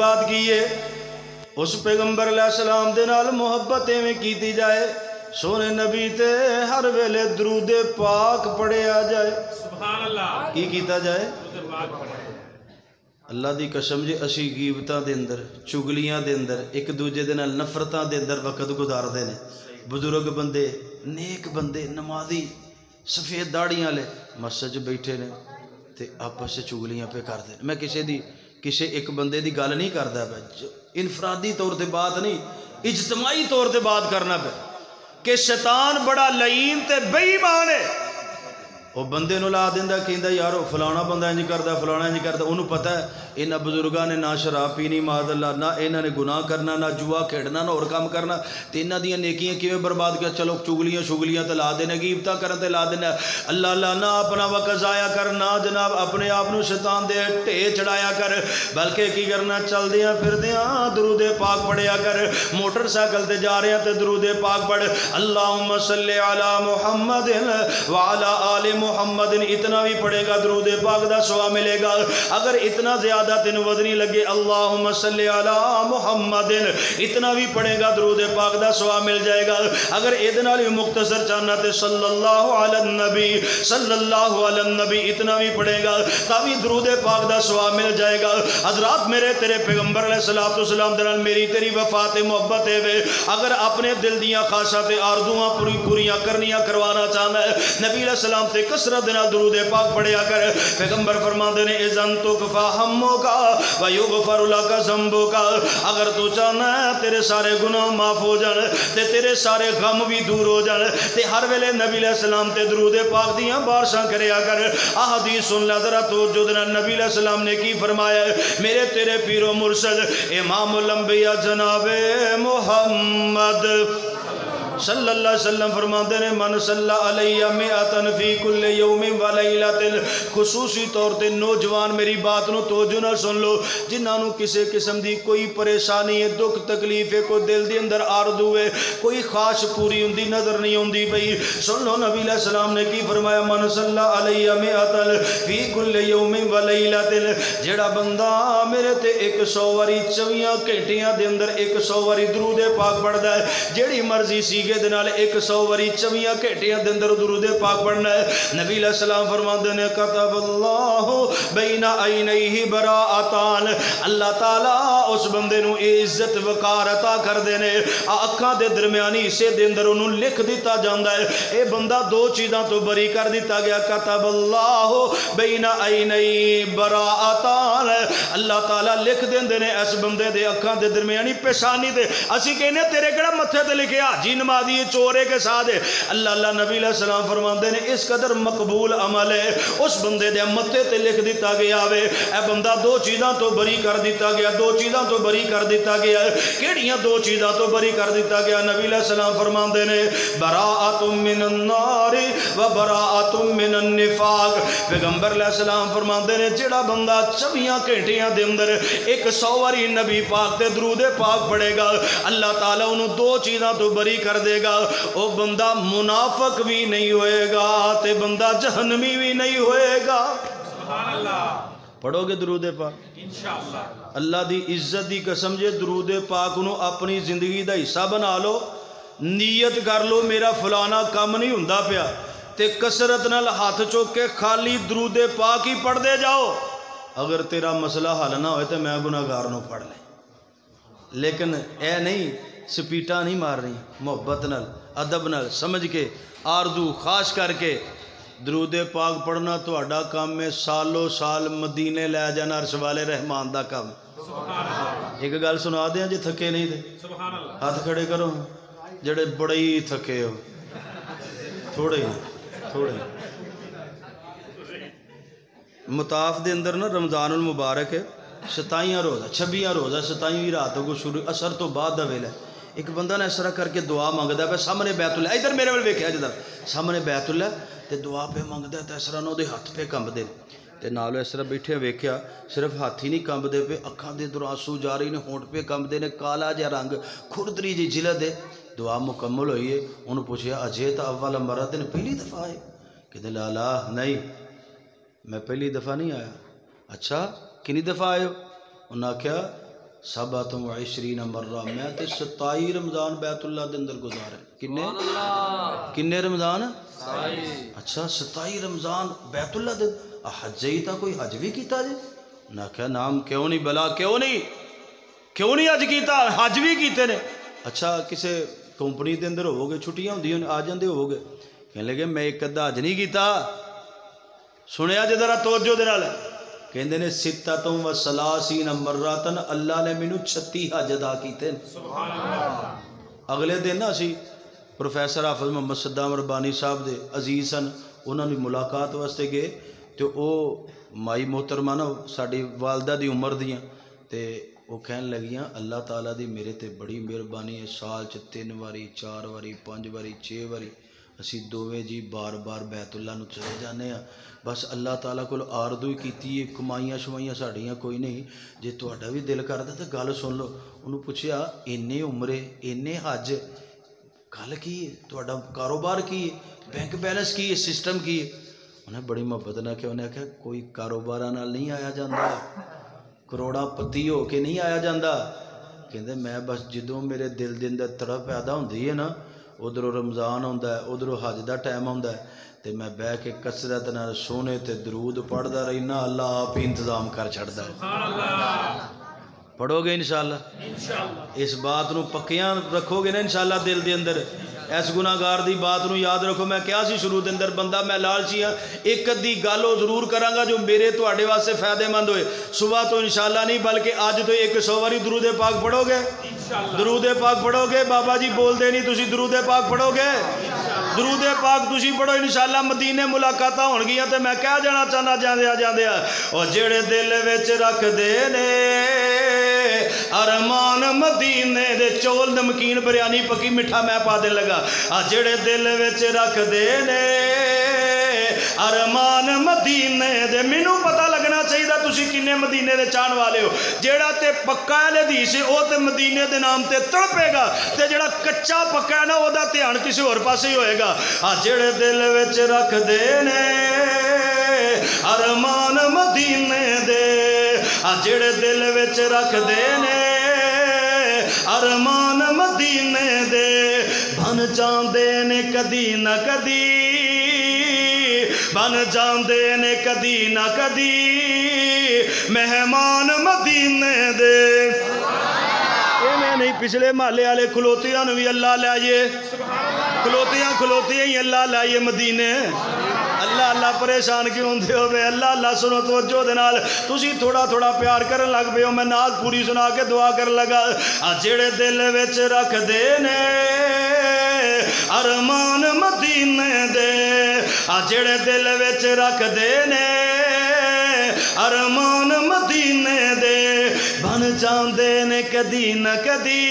بات کی ہے اس پیغمبر علیہ السلام دے نال محبت میں کیتی جائے سونے نبی تے ہر ویلے درود پاک پڑھیا جائے سبحان اللہ کی کیتا جائے درود پاک پڑھے اللہ دی قسم جے اسی غیبتاں دے اندر چگلیاں دے اندر ایک دوجے دے نال نفرتاں دے اندر وقت گزاردے نے بزرگ بندے نیک بندے نمازی سفید داڑیاں والے مسجد بیٹھے نے تے آپس سے چگلیاں پہ کردے میں کسی ایک بندے دی گل نہیں کردا پیا انفرادی طور تے بات نہیں اجتماعی طور تے بات کرنا پہ کہ شیطان بڑا لعین تے بے ایمان ہے وہ بندے نو لا دیندا کہندا یار فلانا بندہ انج کردا فلانا انج کردا انہوں پتہ ہے انہاں بزرگاں نے نہ شراب پینی معاذ اللہ نہ انہاں نے گناہ کرنا نہ جوا کھیڈنا نہ اور کام کرنا تے انہاں دیاں نیکیاں کیویں برباد کیا چلو چگلیاں تے لا دینے غیبتاں کرن تے لا دینے اللہ اللہ نہ اپنا وقت ضائع کر نہ جناب اپنے آپ نو شیطان دے ٹے چڑھایا کر بلکہ کی کرنا چلدیاں پھردیاں درود پاک پڑھیا کر موٹر سائیکل تے جا رہے ہیں تے درود پاک پڑھ اللہم صلی علی محمد وعلی آل محمد اتنا بھی پڑھے گا درود پاک دا ثواب ملے گا اگر اتنا زیادہ تین وزنی لگے اللہم صلی علی محمد اتنا بھی پڑھے گا درود پاک دا ثواب مل جائے گا اگر ادنا بھی مختصر چاہنا تے صلی اللہ علی النبی اتنا بھی پڑھے گا تاوی درود پاک دا ثواب مل جائے گا حضرات میرے تیرے پیغمبر علیہ السلام دنال میری تیری وفات محبت ہے اگر اپنے دل دیاں خواہشات آرزواں پوریاں کرنیاں کروانا چاہنا ہے نبی علیہ السلام تے کثرت دنال درود پاک پڑھیا کر پیغمبر فرماندے نے اذن تکفا ہموکا ویغفر لک ذنبوکا اگر تو چاہنا ہے تیرے سارے گناہ معاف ہو جان تے تیرے سارے غم بھی دور ہو جان تے ہر ویلے نبی علیہ السلام تے درود پاک دیاں بارشاں کریا کر احادیث سن لے ذرا توجہ دے نال نبی علیہ السلام نے کی فرمایا میرے تیرے پیر و مرشد امام الانبیاء جناب محمد صلی اللہ علیہ وسلم فرماتے ہیں من صلی علیہ مئتن فی کل یوم و لیلت خصوصی طور تے نوجوان میری بات نو توجہ نہ سن لو جنہاں نو کسے قسم دی کوئی پریشانی ہے دکھ تکلیف ہے کوئی دل دی اندر آرزو ہے کوئی خواہش پوری ہوندی نظر نہیں ہوندی بھئی سن لو نبی علیہ السلام نے کی فرمایا من صلی علیہ مئتن فی کل یوم و لیلت جیڑا بندہ میرے تے 100 واری 24 گھنٹیاں دے اندر 100 واری درود پاک پڑھدا ہے جیڑی مرضی سی دنال 100 واری 24 گھنٹیاں دے اندر درود پاک پڑھنا ہے نبی علیہ السلام فرماندے نے کتب اللہ بین عینیہ براءتان اللہ تعالی اس بندے نو عزت وقار عطا کر دینے اکھاں دے درمیانی حصے دے اندر انہوں لکھ دیتا جاندا ہے اے بندہ دو چیزاں تو بری کر دیتا گیا کتب اللہ بین عینیہ براءتان اللہ تعالی لکھ دیندے نے اس بندے دے اکھاں دے درمیانی پیشانی تے اسی کہنے تیرے کیڑا متھے تے لکھیا جی نمازی چورے کے ساتھ ہے اللہ نبی علیہ السلام فرماندے نے اس قدر مقبول عمل ہے اس بندے دے متھے تے لکھ دیتا گیا وے اے بندہ دو چیزاں تو بری کر دیتا گیا دو چیزاں تو بری کر دیتا گیا کیڑیاں دو چیزاں تو بری کر دیتا گیا نبی علیہ السلام فرماندے نے براءۃ من النار و براءۃ من النفاق پیغمبر علیہ السلام فرماندے نے جڑا بندہ 24 گھنٹیاں دے اندر 100 واری نبی پاک تے درود پاک پڑھے گا اللہ تعالیٰ انہوں دو چیزاں تو بری کر دے گا وہ بندہ منافق بھی نہیں ہوئے گا تے بندہ جہنمی بھی نہیں ہوئے گا سبحان اللہ پڑھو گے درود پاک انشاءاللہ اللہ دی عزت دی قسم جے درود پاک انہوں اپنی زندگی دا حصہ بنا لو نیت کر لو میرا فلانا کام نہیں ہوندا پیا تے کسرت نال ہاتھ چوک کے خالی درود پاک ہی پڑھ دے جاؤ اگر تیرا مسئلہ حل نہ ہوئے تو میں گناہگار نو پڑھ لیں لیکن اے نہیں سپیٹا نہیں مار رہی محبت نال ادب نال سمجھ کے آرزو خاص کر کے درود پاک پڑھنا تو اڈا کام میں سالو سال مدینے لے جانا عرش والے رحمان دا کام ایک گل سنا دیا جی تھکے نہیں دے سبحان اللہ ہاتھ کھڑے کرو جڑے بڑے ہی تھکے ہو تھوڑے مطاف دے اندر نا رمضان المبارک ہے 27 روزہ 26 روزہ 27 راتوں کو شروع اثر تو بعد دا ویلا ایک بندہ نے اس طرح کر کے دعا مانگدا ہے سامنے بیت اللہ ادھر میرے ول ویکھیا جدھر سامنے بیت اللہ تے دعا پہ مانگدا ہے تے اس طرح نو دے ہاتھ پہ کمبدے تے نالو اس طرح بیٹھے ویکھیا صرف ہاتھ ہی نہیں کمبدے پہ اکھاں دے در آنسو جاری نے ہونٹ پہ کمبدے نے کالا جا رنگ کھردری جی جلد ہے دعا مکمل ہوئی ہے انہوں پوچھیا اجے تا اول مرت نے پہلی دفعہ ہے کہ لالا نہیں میں پہلی دفعہ نہیں آیا اچھا کنی دفعہ آئے ہو انہوں نے کہا سبعۃ و عشرین مرہ، میں تے 27 رمضان بیت اللہ دے اندر گزارے. کنے رمضان؟ اچھا 27 رمضان بیت اللہ دے. حج ہی تا کوئی حج بھی کیتا جی؟ نہ کہا نام کیوں نہیں بلا، کیوں نہیں حج کیتا؟ حج بھی کیتے نے. اچھا کسے کمپنی دے اندر ہو گئے، چھٹیاں ہوندی آ جاندے ہو گئے، کہنے لگے میں ایک ادھا حج نہیں کیتا. سنیا جے ذرا توجہ دے نال، کہندے نے ستۃ و ثلاثین مراتن، اللہ نے مینوں 36 حج ادا کیتے. سبحان اللہ. اگلے دن نا اسی پروفیسر حافظ محمد صدام ربانی صاحب دے عزیز سن، انہوں نے ملاقات واسطے گئے تو او مائی محترمہ نا ساڈی والدہ دی عمر دیاں، تے وہ کہن لگیاں اللہ تعالیٰ دی میرے تے بڑی مہربانی ہے، سال چ 3 واری 4 واری 5 واری 6 واری اسی دوویں جی بار بار بیت اللہ نو چلے جانے ہاں. بس اللہ تعالیٰ کو آرزو ہی کیتی ہے، کمائیاں شمائیاں ساڈیاں کوئی نہیں، جے تہاڈا بھی دل کردا تے گل سن لو. انہوں پوچھیا اینے عمرے اینے حج، گل کی ہے؟ تہاڈا کاروبار کی ہے؟ بینک بیلنس کی ہے؟ سسٹم کی ہے؟ انہیں بڑی محبت نہ کہ انہیں کہا کوئی کاروبار نال نہیں آیا جاندہ، کروڑا پتی ہو کے نہیں آیا جاندہ. کہندے میں بس جدوں میرے دل دے اندر تڑپ پیدا ہوندی ہے نا، ادھروں رمضان ہوندا ہے، ادھروں حج دا ٹائم ہوندا ہے، تے میں بہ کے کثرت نال سونے تے درود پڑھدا رہنا، اللہ آپ ہی انتظام کر چھڑدا ہے. سبحان اللہ. پڑھو گے انشاءاللہ؟ انشاءاللہ. اس بات نو پکیاں رکھو گے نا انشاءاللہ دل دے اندر. اس گناہگار دی بات نو یاد رکھو. میں کیا سی شروع دے اندر بندہ میں لالچی ہاں، ایک ادھی گل او ضرور کراں گا جو میرے تواڈے واسطے فائدے مند ہوئے. صبح تو انشاءاللہ نہیں بلکہ اج تو 100 واری درود پاک پڑھو گے. درود پاک پڑھو گے. بابا جی بول دے نہیں، تسی درود پاک پڑھو گے. درود پاک تسی پڑھو انشاءاللہ مدینے ملاقاتاں ہون گیاں. تے میں کہہ جانا چاہنا جاندیا او جڑے دل وچ رکھ دے نے ارمان مدینے دے، چول نمکین بریانی پکی میٹھا میں پا دین لگا. جڑے دل وچ رکھ دے نے ارمان مدینے دے، مینوں پتہ لگنا چاہیے تسی کنے مدینے دے چاہن والے ہو. جیڑا تے پکا ہے حدیث او تے مدینے دے نام تے تڑپے گا، تے جیڑا کچا پکا ہے نا او دا دھیان کسی اور پاسے ہی ہوئے گا. جڑے دل وچ رکھ دے نے ارمان مدینے دے، جڑے دل وچ رکھ دے نے ارمان مدینے دے، بن جاندے نے کدی نہ کدی، بن جاندے نے کدی نہ کدی مہمان مدینے دے. نہیں پچھلے محلے والے کھلوتیاں نو بھی اللہ لائیے، کھلوتیاں ہی اللہ لائیے مدینے. اللہ اللہ پریشان کیوں ہوندے ہو بے؟ اللہ اللہ سنو توجہ دے نال. تسی تھوڑا تھوڑا پیار کرن لگ پے ہو، میں نال پوری سنا کے دعا کر لگا. جڑے دل وچ رکھ دے نے ارمان مدینے دے، جڑے دل وچ رکھ دے نے ارمان مدینے دے، بن جاندے نے کدی نہ کدی،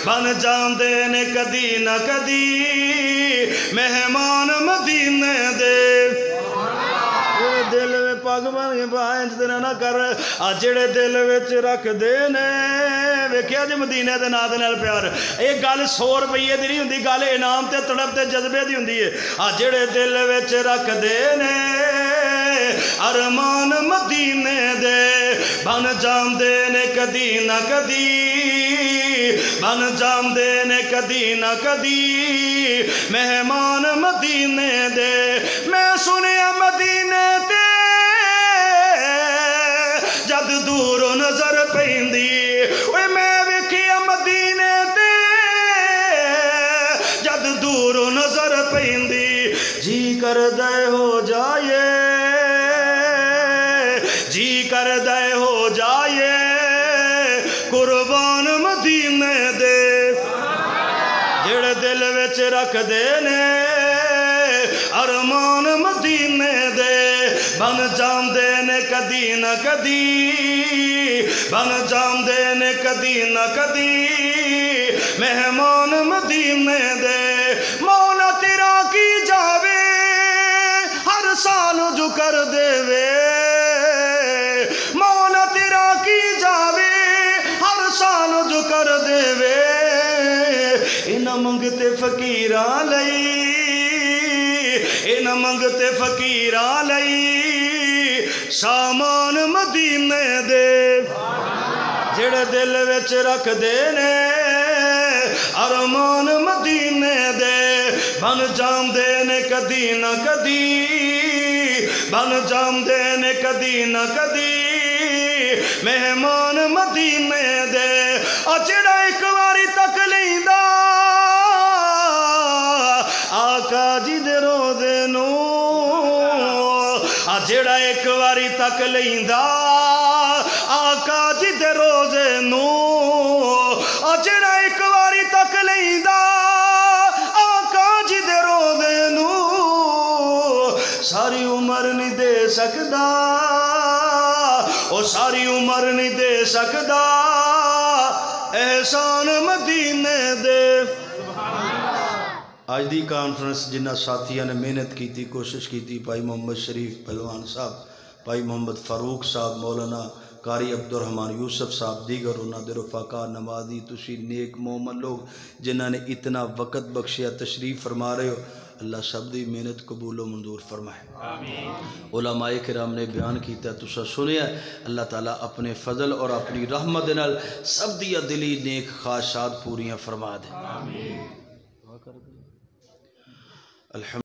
بن جاندے نے کدی نہ کدی مہمان مدینے دے. دل میں پگ بن کے بائیں دینا نہ کر. جڑے دل وچ رکھ دے نے، ویکھیا جی مدینے دے نام دے نال پیار. یہ گل 100 روپیے دی نہیں ہوندی، گل انعام تے تڑپ تے جذبے دی ہوندی ہے. جڑے دل وچ رکھ دے نے ارمان مدینے دے، بن جاندے نے کدی نہ کدی، بن جاندے نے کدی نہ کدی مہمان مدینے دے. میں سنیا مدینے تے جد دوروں نظر پیندی، اوے میں ویکھیا مدینے تے جد دوروں نظر پیندی، جی کردا ہو جائے، جی کردا ہو جائے قربان مدینے دے. جڑے دل وچ رکھ دے نے ارمان مدینے دے، بن جاندے نے کدی نہ کدی، بن جاندے نے کدی نہ کدی مہمان مدینے دے. مولا تیرا کی جاوے ہر سال جو کر دے وے، مولا تیرا کی جاوے ہر سال جو کر دے وے. انہاں منگتے فقیراں لئی، انہاں منگتے فقیراں لئی سامان مدینے دے. جڑے دل وچ رکھ دے نے ارمان مدینے دے بن جاندے نے کدی نہ کدی بن جاندے نے کدی نہ کدی مہمان مدینے دے جڑا ایک واری تک لیندا آقا جی دے روزے نو جڑا ایک واری تک لیندا آقا جی دے روزے نو جڑا ایک واری تک لیندا آقا جی دے روزے نو ساری عمر نہیں دے سکدا او ساری عمر نہیں دے سکدا احسان مدینے دے آج دی کانفرنس جنہ ساتھیاں نے محنت کی تھی کوشش کی تھی بھائی محمد شریف پہلوان صاحب بھائی محمد فاروق صاحب مولانا قاری عبدالرحمن یوسف صاحب دیگر انہاں دے رفقا نمازی تسی نیک مومن لوگ جنہاں نے اتنا وقت بخشیا تشریف فرما رہے ہو اللہ سب دی محنت قبول و منظور فرمائے آمین علماء کرام نے بیان کیتا تسا سنیا اللہ تعالیٰ اپنے فضل اور اپنی رحمت نال سب دیا دلی نیک خواہشات پوریاں فرما دے آمین الحمد